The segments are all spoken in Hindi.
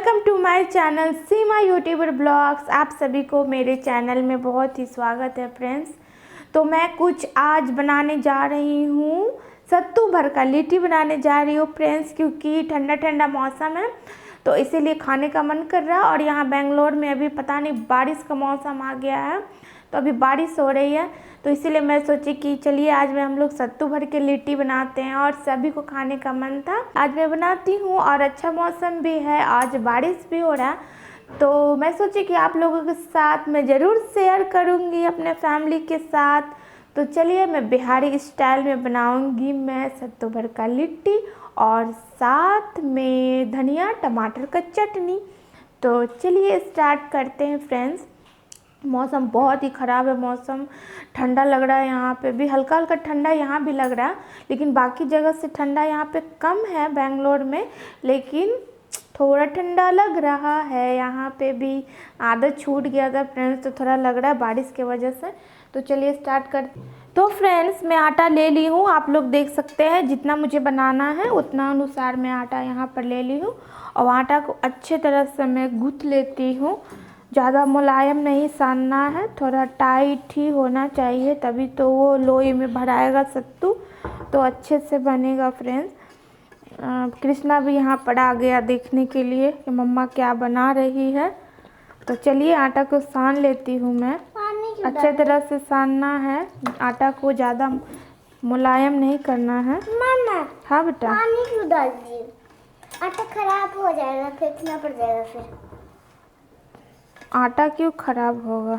Welcome to my channel Seema YouTuber blogs. आप सभी को मेरे चैनल में बहुत ही स्वागत है फ्रेंड्स। तो मैं कुछ आज बनाने जा रही हूँ, सत्तू भर का लिट्टी बनाने जा रही हूँ फ्रेंड्स, क्योंकि ठंडा ठंडा मौसम है तो इसीलिए खाने का मन कर रहा है। और यहाँ बेंगलोर में अभी पता नहीं बारिश का मौसम आ गया है, तो अभी बारिश हो रही है, तो इसीलिए मैं सोची कि चलिए आज मैं हम लोग सत्तू भर के लिट्टी बनाते हैं। और सभी को खाने का मन था, आज मैं बनाती हूँ। और अच्छा मौसम भी है, आज बारिश भी हो रहा है, तो मैं सोची कि आप लोगों के साथ मैं ज़रूर शेयर करूँगी अपने फैमिली के साथ। तो चलिए मैं बिहारी स्टाइल में बनाऊँगी मैं सत्तू भर का लिट्टी और साथ में धनिया टमाटर का चटनी। तो चलिए स्टार्ट करते हैं फ्रेंड्स। मौसम बहुत ही ख़राब है, मौसम ठंडा लग रहा है, यहाँ पे भी हल्का हल्का ठंडा यहाँ भी लग रहा है, लेकिन बाकी जगह से ठंडा यहाँ पे कम है बेंगलोर में, लेकिन थोड़ा ठंडा लग रहा है। यहाँ पे भी आदत छूट गया था फ्रेंड्स, तो थोड़ा लग रहा है बारिश की वजह से। तो चलिए स्टार्ट कर। तो फ्रेंड्स मैं आटा ले ली हूँ, आप लोग देख सकते हैं जितना मुझे बनाना है उतना अनुसार मैं आटा यहाँ पर ले ली हूँ। और आटा को अच्छे तरह से मैं गूँथ लेती हूँ, ज़्यादा मुलायम नहीं सानना है, थोड़ा टाइट ही होना चाहिए, तभी तो वो लोई में भराएगा सत्तू तो अच्छे से बनेगा फ्रेंड्स। कृष्णा भी यहाँ पर आ गया देखने के लिए कि मम्मा क्या बना रही है। तो चलिए आटा को सान लेती हूँ मैं, अच्छे तरह से सानना है, आटा को ज़्यादा मुलायम नहीं करना है। मामा, हाँ बेटा, पानी क्यों डाल दिए? आटा खराब हो जाएगा, फेंकना पड़ जाएगा फिर। आटा क्यों खराब होगा?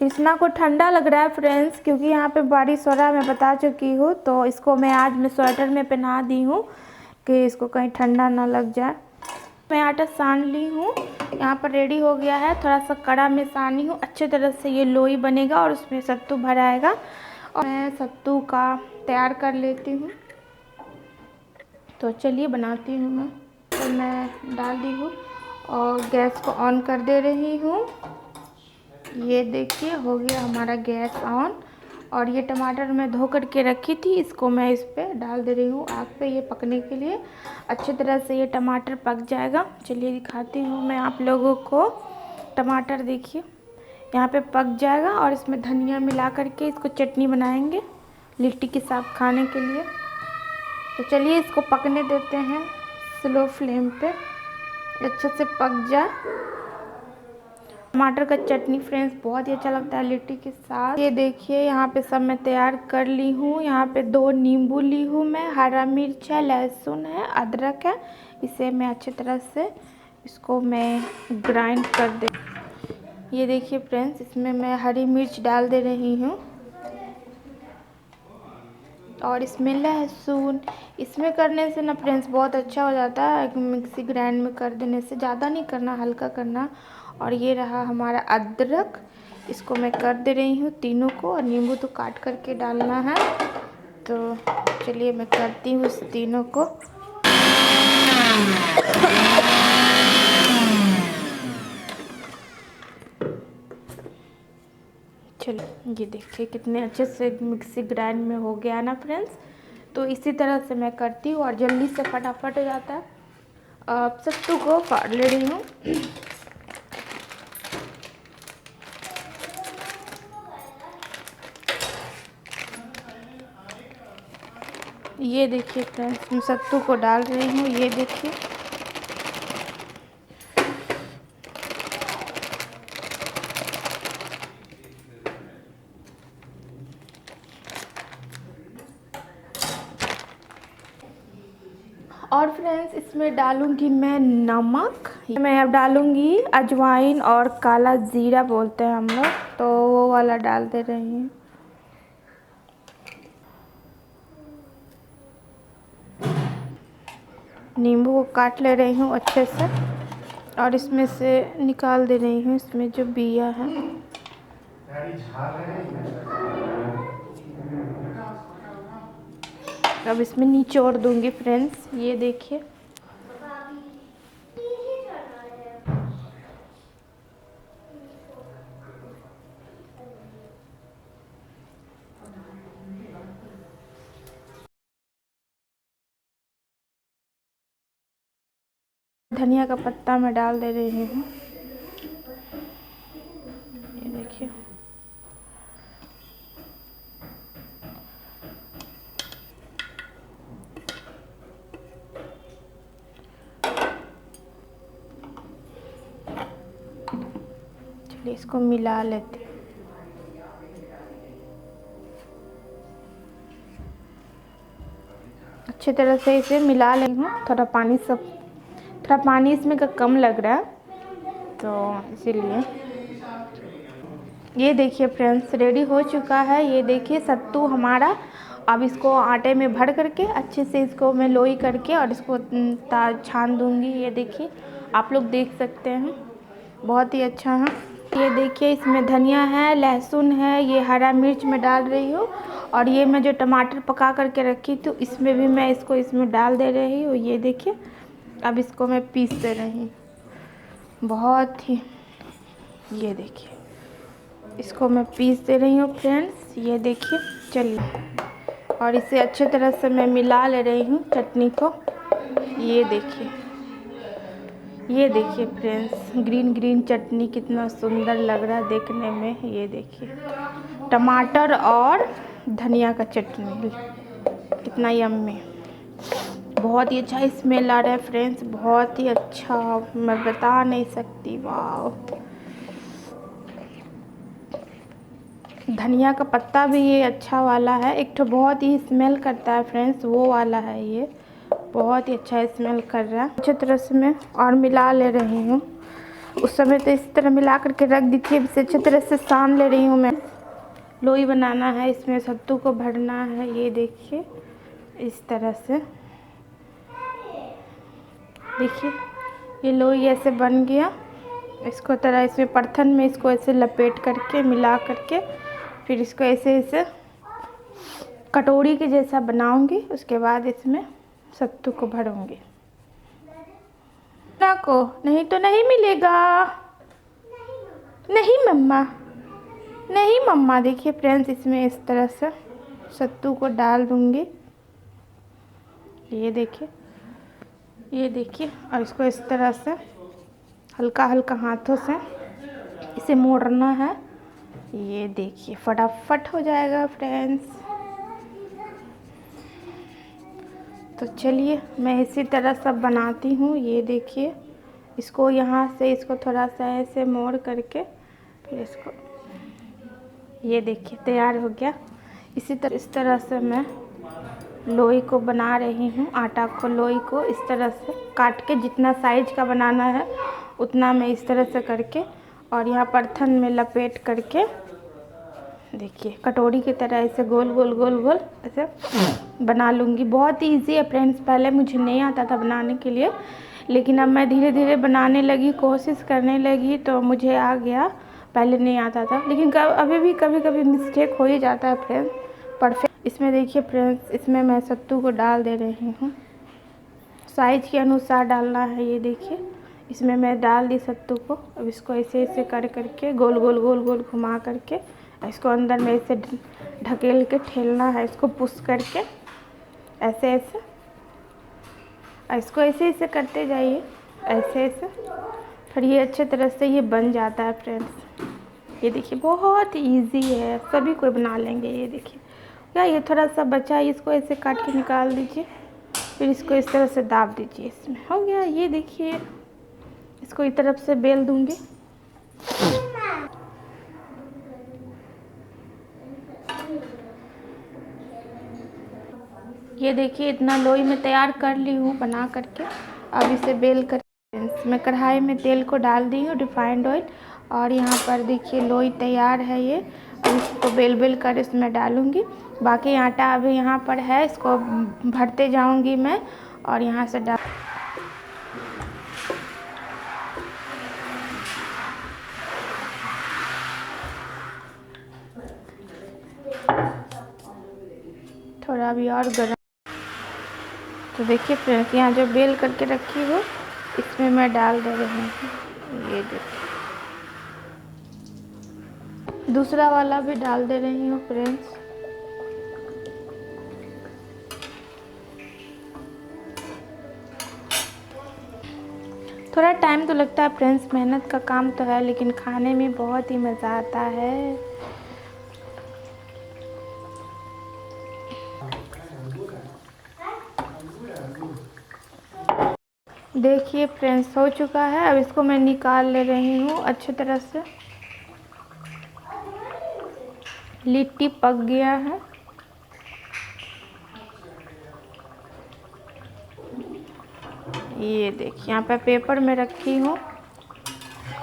कृष्णा को ठंडा लग रहा है फ्रेंड्स, क्योंकि यहाँ पे बारिश हो रहा है, मैं बता चुकी हूँ। तो इसको मैं आज मैं स्वेटर में पहना दी हूँ कि इसको कहीं ठंडा ना लग जाए। मैं आटा सान ली हूँ, यहाँ पर रेडी हो गया है। थोड़ा सा कड़ा में सानी हूँ, अच्छे तरह से ये लोई बनेगा और उसमें सत्तू भराएगा। और मैं सत्तू का तैयार कर लेती हूँ। तो चलिए बनाती हूँ मैं। तो मैं डाल दी हूँ और गैस को ऑन कर दे रही हूँ। ये देखिए हो गया हमारा गैस ऑन। और ये टमाटर मैं धो करके रखी थी, इसको मैं इस पर डाल दे रही हूँ आग पे, ये पकने के लिए। अच्छे तरह से ये टमाटर पक जाएगा। चलिए दिखाती हूँ मैं आप लोगों को। टमाटर देखिए यहाँ पे पक जाएगा और इसमें धनिया मिला करके इसको चटनी बनाएंगे लिट्टी के साथ खाने के लिए। तो चलिए इसको पकने देते हैं स्लो फ्लेम पे, अच्छे से पक जाए। टमाटर का चटनी फ्रेंड्स बहुत ही अच्छा लगता है लिट्टी के साथ। ये देखिए यहाँ पे सब मैं तैयार कर ली हूँ। यहाँ पे 2 नींबू ली हूँ मैं, हरा मिर्च है, लहसुन है, अदरक है। इसे मैं अच्छी तरह से इसको मैं ग्राइंड कर दे। ये देखिए फ्रेंड्स इसमें मैं हरी मिर्च डाल दे रही हूँ और इसमें लहसुन। इसमें करने से ना फ्रेंड्स बहुत अच्छा हो जाता है, मिक्सी ग्राइंड में कर देने से। ज़्यादा नहीं करना, हल्का करना। और ये रहा हमारा अदरक, इसको मैं कर दे रही हूँ तीनों को। और नींबू तो काट करके डालना है, तो चलिए मैं करती हूँ इस तीनों को। चलिए ये देखिए कितने अच्छे से मिक्सी ग्राइंड में हो गया ना फ्रेंड्स। तो इसी तरह से मैं करती हूँ और जल्दी से फटाफट हो जाता है। अब सत्तू को फाड़ ले रही हूँ। ये देखिए फ्रेंड्स मैं सत्तू को डाल रही हूँ, ये देखिए। और फ्रेंड्स इसमें डालूंगी मैं नमक, मैं अब डालूंगी अजवाइन और काला जीरा बोलते हैं हम लोग, तो वो वाला डाल दे रही हूँ। नींबू को काट ले रही हूँ अच्छे से और इसमें से निकाल दे रही हूँ इसमें जो बिया है। अब इसमें निचोड़ दूंगी फ्रेंड्स, ये देखिए। धनिया का पत्ता मैं डाल दे रही हूँ। ये देखिए, चलिए इसको मिला लेते हैं। अच्छी तरह से इसे मिला लेती हूँ। थोड़ा पानी इसमें का कम लग रहा है, तो इसीलिए। ये देखिए फ्रेंड्स, रेडी हो चुका है। ये देखिए सत्तू हमारा। अब इसको आटे में भर करके अच्छे से इसको मैं लोई करके और इसको छान दूंगी। ये देखिए, आप लोग देख सकते हैं, बहुत ही अच्छा है। ये देखिए, इसमें धनिया है, लहसुन है, ये हरा मिर्च मैं डाल रही हूँ, और ये मैं जो टमाटर पका करके रखी थी इसमें भी मैं इसमें डाल दे रही हूँ। ये देखिए, अब इसको मैं पीस दे रही हूँ। बहुत ही, ये देखिए, इसको मैं पीस दे रही हूँ फ्रेंड्स। ये देखिए, चलिए, और इसे अच्छे तरह से मैं मिला ले रही हूँ चटनी को। ये देखिए, ये देखिए फ्रेंड्स, ग्रीन ग्रीन चटनी कितना सुंदर लग रहा है देखने में। ये देखिए, टमाटर और धनिया का चटनी कितना यम्मी, बहुत ही अच्छा स्मेल आ रहा है फ्रेंड्स, बहुत ही अच्छा, मैं बता नहीं सकती। वाह, धनिया का पत्ता भी ये अच्छा वाला है, एक तो बहुत ही स्मेल करता है फ्रेंड्स, वो वाला है। ये बहुत ही अच्छा स्मेल कर रहा है। अच्छी तरह से मैं और मिला ले रही हूँ। उस समय तो इस तरह मिला करके रख दी थी, इसे अच्छी तरह से सान ले रही हूँ मैं। लोई बनाना है, इसमें सत्तू को भरना है। ये देखिए, इस तरह से देखिए, ये लोई ऐसे बन गया। इसको तरह इसमें परथन में इसको ऐसे लपेट करके मिला करके फिर इसको ऐसे ऐसे कटोरी के जैसा बनाऊंगी। उसके बाद इसमें सत्तू को भरूंगी। ना को नहीं तो नहीं मिलेगा। नहीं मम्मा, नहीं मम्मा। देखिए फ्रेंड्स, इसमें इस तरह से सत्तू को डाल दूंगी। ये देखिए, ये देखिए, और इसको इस तरह से हल्का हल्का हाथों से इसे मोड़ना है। ये देखिए, फटाफट हो जाएगा फ्रेंड्स। तो चलिए, मैं इसी तरह सब बनाती हूँ। ये देखिए, इसको यहाँ से इसको थोड़ा सा ऐसे मोड़ करके फिर इसको, ये देखिए तैयार हो गया। इस तरह से मैं लोई को बना रही हूँ। आटा को, लोई को इस तरह से काट के, जितना साइज का बनाना है उतना मैं इस तरह से करके और यहाँ परथन में लपेट करके, देखिए कटोरी की तरह ऐसे गोल गोल गोल गोल ऐसे बना लूँगी। बहुत ही ईजी है फ्रेंड्स। पहले मुझे नहीं आता था बनाने के लिए, लेकिन अब मैं धीरे धीरे बनाने लगी, कोशिश करने लगी तो मुझे आ गया। पहले नहीं आता था, लेकिन अभी भी कभी कभी मिस्टेक हो ही जाता है फ्रेंड्स। परफेक्ट। इसमें देखिए फ्रेंड्स, इसमें मैं सत्तू को डाल दे रही हूँ, साइज के अनुसार डालना है। ये देखिए, इसमें मैं डाल दी सत्तू को। अब इसको ऐसे ऐसे कर करके गोल गोल गोल गोल घुमा करके इसको अंदर में ऐसे ढकेल के ठेलना है, इसको पुश करके ऐसे ऐसे, इसको ऐसे ऐसे करते जाइए, ऐसे ऐसे, फिर ये अच्छे तरह से ये बन जाता है फ्रेंड्स। ये देखिए, बहुत इजी है, सभी कोई बना लेंगे। ये देखिए, क्या ये थोड़ा सा बचा है, इसको ऐसे काट के निकाल दीजिए, फिर इसको इस तरह से दाब दीजिए, इसमें हो गया। ये देखिए, इसको इस तरफ से बेल दूंगी। ये देखिए, इतना लोई मैं तैयार कर ली हूँ बना करके। अब इसे बेल कर मैं कढ़ाई में तेल को डाल दी हूँ, रिफाइंड ऑयल, और यहाँ पर देखिए लोई तैयार है ये। अब इसको बेल बेल कर इसमें डालूँगी। बाकी आटा अभी यहाँ पर है, इसको भरते जाऊँगी मैं, और यहाँ से डाल थोड़ा भी और गर्म। तो देखिए फ्रेंड्स, यहाँ जो बेल करके रखी हो इसमें मैं डाल दे रही हूँ। ये देखिए, दूसरा वाला भी डाल दे रही हूँ फ्रेंड्स। थोड़ा टाइम तो लगता है फ्रेंड्स, मेहनत का काम तो है, लेकिन खाने में बहुत ही मज़ा आता है। देखिए फ्रेंड्स, हो चुका है। अब इसको मैं निकाल ले रही हूँ अच्छी तरह से। लिट्टी पक गया है। ये देखिए यहाँ पे पेपर में रखी हूँ।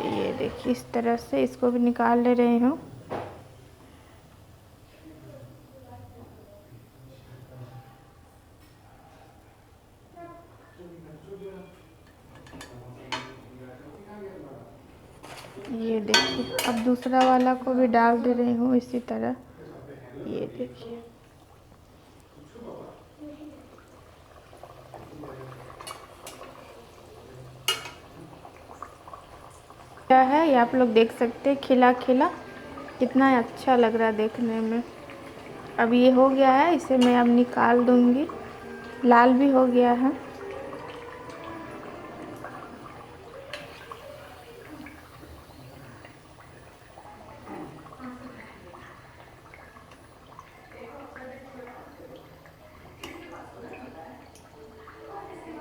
ये देखिए इस तरह से इसको भी निकाल ले रही हूँ। ये देखिए अब दूसरा वाला को भी डाल दे रही हूँ इसी तरह। ये देखिए क्या है, ये आप लोग देख सकते हैं, खिला खिला कितना अच्छा लग रहा है देखने में। अब ये हो गया है, इसे मैं अब निकाल दूंगी। लाल भी हो गया है।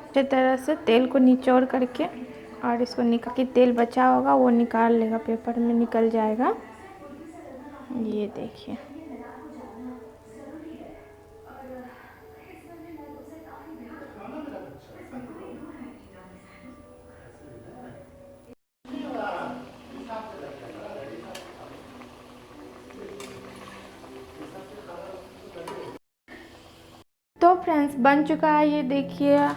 अच्छी तरह से तेल को निचोड़ करके, और इसको निकाल के तेल बचा होगा वो निकाल लेगा, पेपर में निकल जाएगा। ये देखिए तो फ्रेंड्स बन चुका है। ये देखिए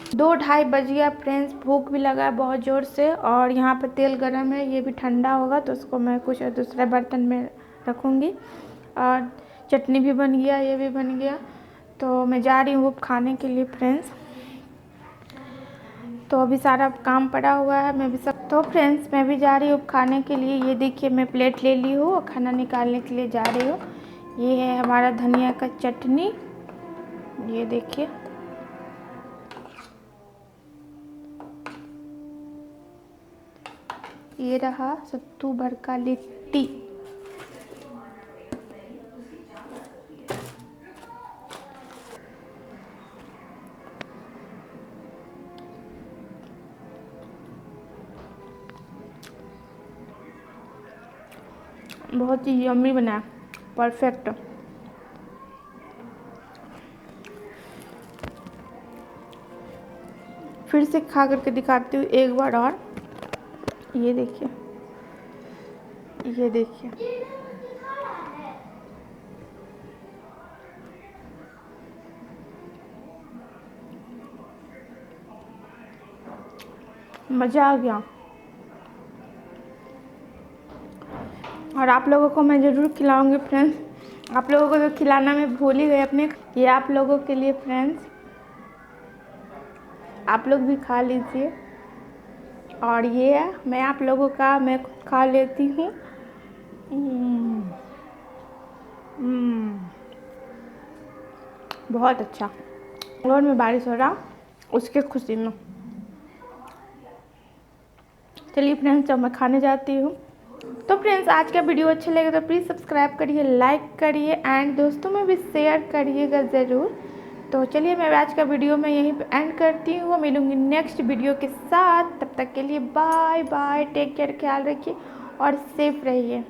2-2:30 बज गया फ्रेंड्स। भूख भी लगा है बहुत ज़ोर से, और यहाँ पर तेल गरम है, ये भी ठंडा होगा तो उसको मैं कुछ दूसरे बर्तन में रखूँगी। और चटनी भी बन गया, ये भी बन गया। तो मैं जा रही हूँ खाने के लिए फ्रेंड्स। तो अभी सारा काम पड़ा हुआ है, मैं भी सब। तो फ्रेंड्स मैं भी जा रही हूँ खाने के लिए। ये देखिए मैं प्लेट ले ली हूँ और खाना निकालने के लिए जा रही हूँ। ये है हमारा धनिया का चटनी। ये देखिए ये रहा सत्तू भर का लिट्टी। बहुत ही यम्मी बना, परफेक्ट। फिर से खा करके दिखाती हूँ एक बार और। ये देखिए, ये देखिए मज़ा आ गया। और आप लोगों को मैं ज़रूर खिलाऊंगी फ्रेंड्स। आप लोगों को तो खिलाना मैं भूल ही गई अपने। ये आप लोगों के लिए फ्रेंड्स, आप लोग भी खा लीजिए। और ये है मैं आप लोगों का, मैं खुद खा लेती हूँ। बहुत अच्छा। और में बारिश हो रहा उसके खुशी में। चलिए फ्रेंड्स अब मैं खाने जाती हूँ। तो फ्रेंड्स आज का वीडियो अच्छा लगे तो प्लीज़ सब्सक्राइब करिए, लाइक करिए एंड दोस्तों में भी शेयर करिएगा ज़रूर। तो चलिए मैं आज का वीडियो में यहीं पे एंड करती हूँ। मिलूँगी नेक्स्ट वीडियो के साथ। तब तक के लिए बाय बाय, टेक केयर, ख्याल रखिए और सेफ रहिए।